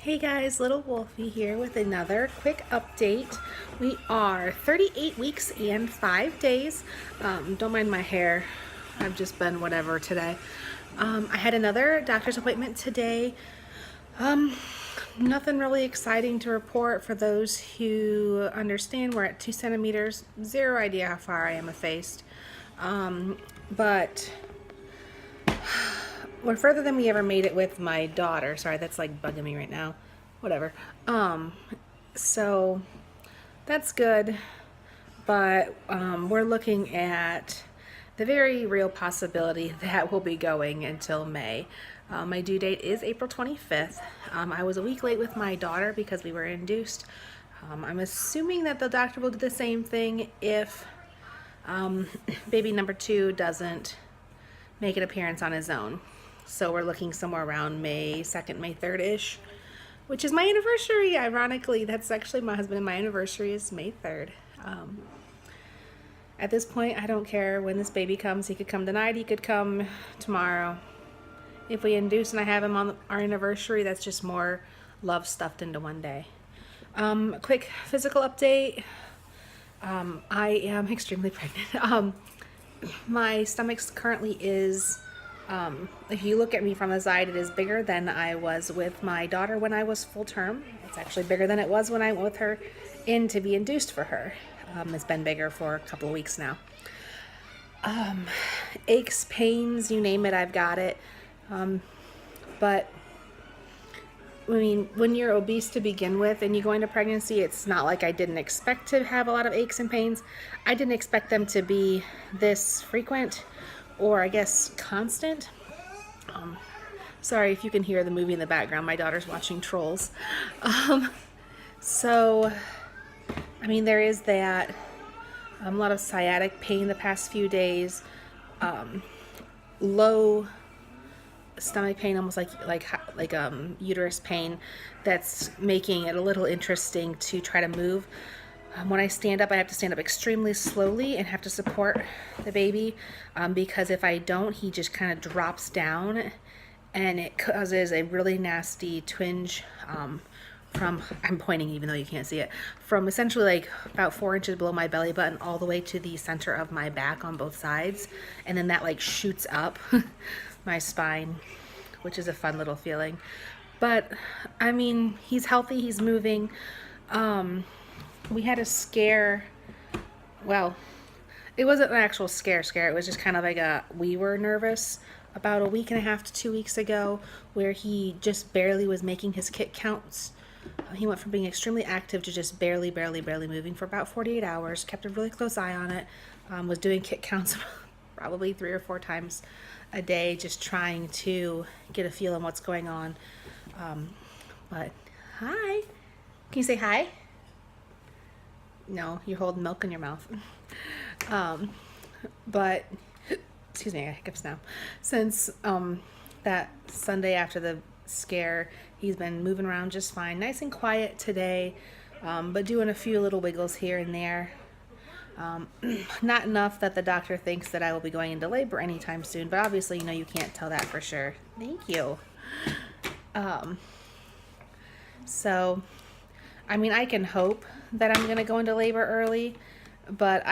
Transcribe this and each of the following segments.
Hey guys, Little Wolfie here with another quick update. We are 38 weeks and 5 days. Don't mind my hair. I've just been whatever today. I had another doctor's appointment today. Um, Nothing really exciting to report for those who understand. We're at 2 centimeters. Zero idea how far I am effaced. But we're further than we ever made it with my daughter. Sorry, that's like bugging me right now. Whatever. So that's good, but we're looking at the very real possibility that we'll be going until May. My due date is April 25th. I was a week late with my daughter because we were induced. I'm assuming that the doctor will do the same thing if baby number 2 doesn't make an appearance on his own. So we're looking somewhere around May 2nd, May 3rd-ish, which is my anniversary. Ironically, that's actually my husband and my anniversary is May 3rd. At this point, I don't care when this baby comes. He could come tonight, he could come tomorrow. If we induce and I have him on our anniversary, that's just more love stuffed into one day. Quick physical update. I am extremely pregnant. My stomach currently is, if you look at me from the side, it is bigger than I was with my daughter when I was full term. It's actually bigger than it was when I went with her in to be induced for her. It's been bigger for a couple of weeks now. Aches, pains, you name it, I've got it. But I mean, when you're obese to begin with and you go into pregnancy, it's not like I didn't expect to have a lot of aches and pains. I didn't expect them to be this frequent or I guess constant. Sorry if you can hear the movie in the background. My daughter's watching Trolls. So, I mean, there is that. A lot of sciatic pain the past few days. Low stomach pain, almost like uterus pain, that's making it a little interesting to try to move. When I stand up, I have to stand up extremely slowly and have to support the baby because if I don't, he just kind of drops down and it causes a really nasty twinge from, I'm pointing even though you can't see it, from essentially like about 4 inches below my belly button all the way to the center of my back on both sides, and then that like shoots up my spine, which is a fun little feeling. But I mean, he's healthy, he's moving. We had a scare. Well, it wasn't an actual scare. It was just kind of like we were nervous about a week and a half to 2 weeks ago, where he just barely was making his kick counts. He went from being extremely active to just barely moving for about 48 hours. Kept a really close eye on it. Was doing kick counts probably 3 or 4 times a day, just trying to get a feel on what's going on. But hi, can you say hi? No, you're holding milk in your mouth. But excuse me, I got hiccups now. Since that Sunday after the scare, he's been moving around just fine, nice and quiet today, but doing a few little wiggles here and there. Not enough that the doctor thinks that I will be going into labor anytime soon, but obviously, you know, you can't tell that for sure. Thank you. So, I mean, I can hope that I'm going to go into labor early, but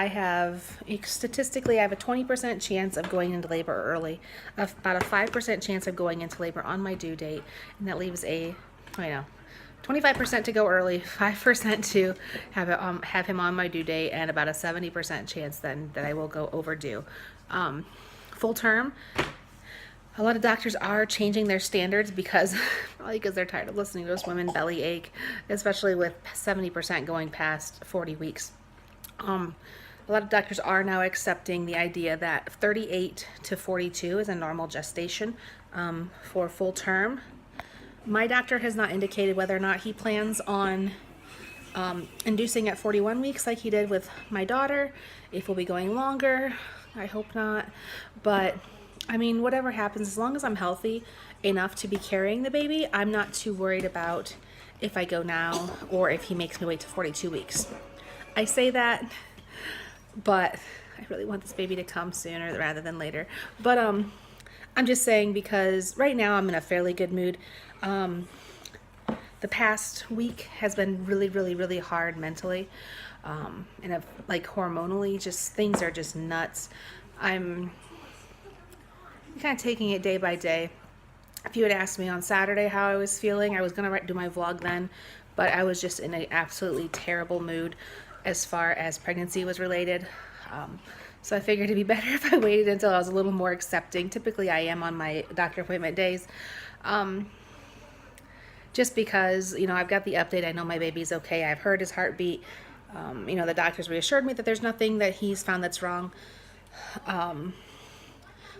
statistically, I have a 20% chance of going into labor early, about a 5% chance of going into labor on my due date, and that leaves 25% to go early, 5% to have him on my due date, and about a 70% chance then that I will go overdue. Full term, a lot of doctors are changing their standards probably because they're tired of listening to those women belly ache, especially with 70% going past 40 weeks. A lot of doctors are now accepting the idea that 38 to 42 is a normal gestation for full term. My doctor has not indicated whether or not he plans on inducing at 41 weeks like he did with my daughter. If we'll be going longer, I hope not. But I mean, whatever happens, as long as I'm healthy enough to be carrying the baby, I'm not too worried about if I go now or if he makes me wait to 42 weeks. I say that, but I really want this baby to come sooner rather than later. But I'm just saying because right now I'm in a fairly good mood. the past week has been really, really, really hard mentally. And like hormonally, just things are just nuts. I'm kind of taking it day by day. If you had asked me on Saturday how I was feeling, I was going to do my vlog then, but I was just in an absolutely terrible mood as far as pregnancy was related. So I figured it'd be better if I waited until I was a little more accepting. Typically I am on my doctor appointment days. Just because, you know, I've got the update. I know my baby's okay. I've heard his heartbeat. You know, the doctors reassured me that there's nothing that he's found that's wrong.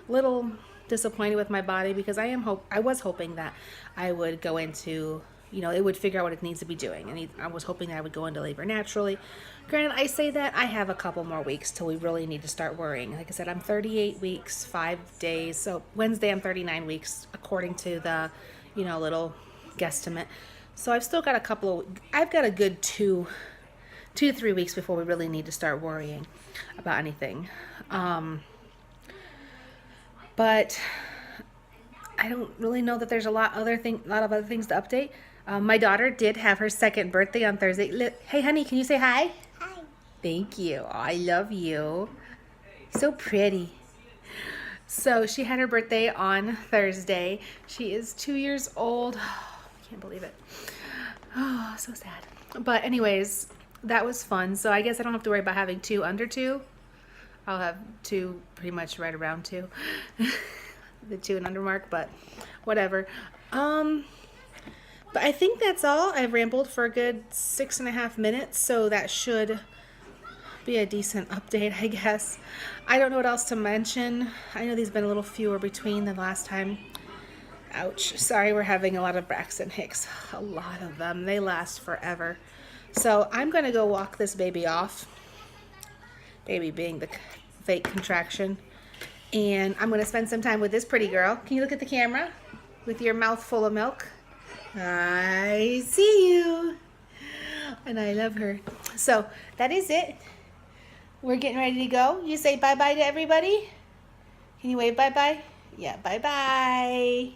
Little disappointed with my body because I was hoping that I would go into, you know, it would figure out what it needs to be doing, and I was hoping that I would go into labor naturally. Granted, I say that I have a couple more weeks till we really need to start worrying. Like I said, I'm 38 weeks 5 days, so Wednesday I'm 39 weeks according to the, you know, little guesstimate. So I've still got I've got a good 2 to 3 weeks before we really need to start worrying about anything. But I don't really know that there's a lot of other things to update. My daughter did have her second birthday on Thursday. Hey, honey, can you say hi? Hi. Thank you. Oh, I love you. So pretty. So she had her birthday on Thursday. She is 2 years old. Oh, I can't believe it. Oh, so sad. But anyways, that was fun. So I guess I don't have to worry about having 2 under 2. I'll have 2 pretty much right around 2. The 2 and under mark, but whatever. But I think that's all. I've rambled for a good 6.5 minutes, so that should be a decent update, I guess. I don't know what else to mention. I know these have been a little fewer between than last time. Ouch. Sorry, we're having a lot of Braxton Hicks. A lot of them. They last forever. So I'm going to go walk this baby off. Baby being the fake contraction. And I'm going to spend some time with this pretty girl. Can you look at the camera with your mouth full of milk? I see you. And I love her. So that is it. We're getting ready to go. You say bye-bye to everybody? Can you wave bye-bye? Yeah, bye-bye.